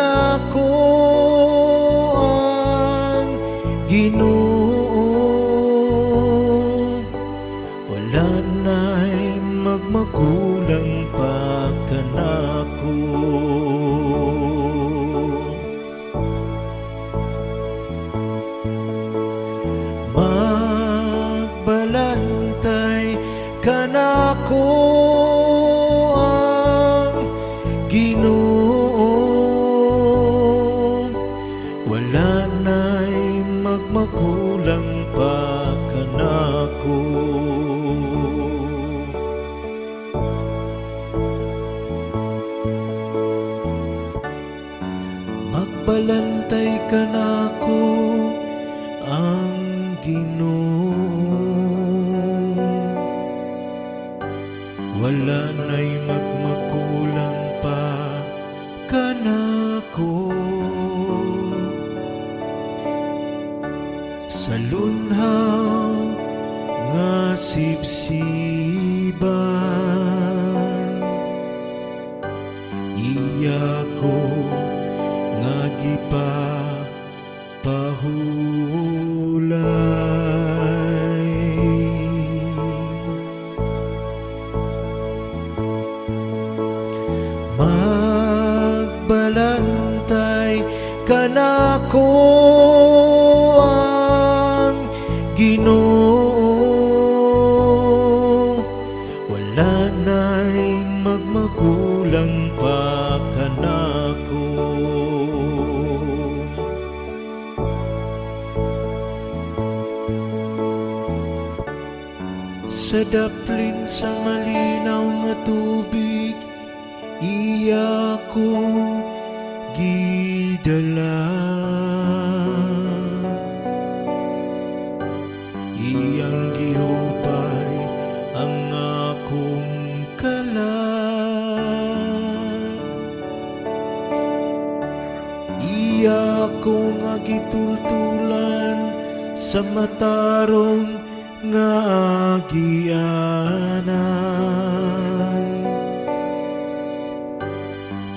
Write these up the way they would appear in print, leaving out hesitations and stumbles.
nako ang Ginoo, wala na'y magmagulang pa kanako. Magbalantay kanako ang Ginoo, wala na'y magmagulang pa kanako. Magbalantay kanako ang Ginoo, wala na'y magmagulang pa kanako. Sa lunhaw nga sibsiban, iya ko nga gipapahulay. Magbalantay kanako ang Ginoo, wala na'y magmagulang pa kanako. Sa daplin sa malinaw nga tubig, iya kong gidala. Iyang gihupay ang akong kalag, iya kong agitultulan sa matarong nga agianan.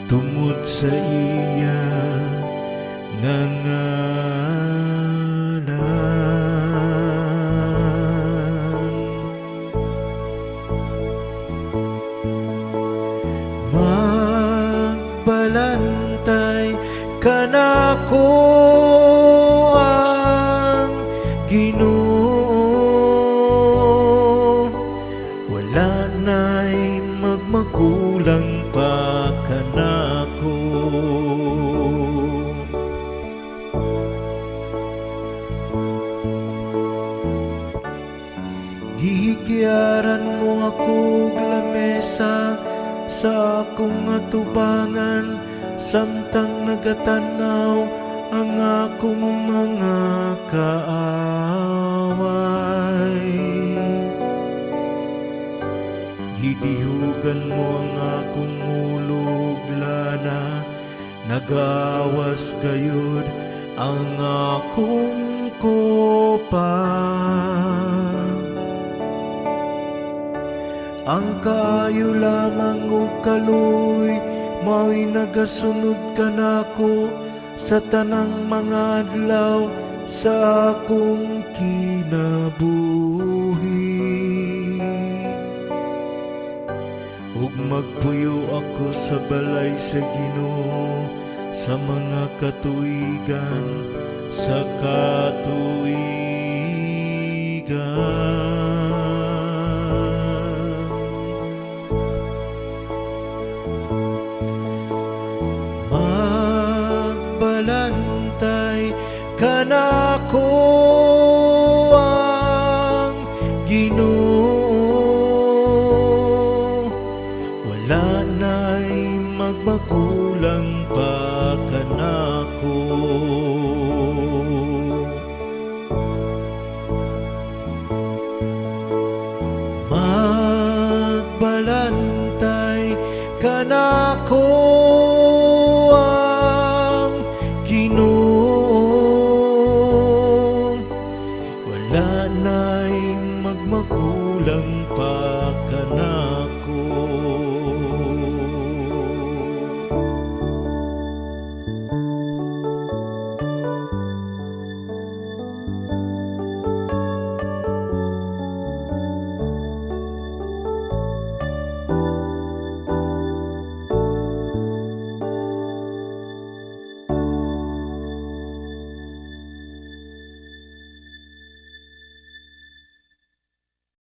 Tungod sa iya nga ngalan, magbalantay kanako ang Ginoo, wala na'y magmagulang pa kanako. Gihikyaran mo ako lamesa sa akong atubangan, samtang nagatanaw ang akong mga kaaway. Gidihugan mo ang akong ulog lana, nagawas gayud ang akong kopa. Ang kaayo lamang o kaluy, mao'y nagasunod kanako sa tanang mga adlaw sa akong kinabuhi. Ug magpuyo ako sa balay sa Ginoo sa mga katuigan, sa katuigan. Magbalantay kanako ang Ginoo, wala na'y magmagulang pa kanako. Magbalantay kanako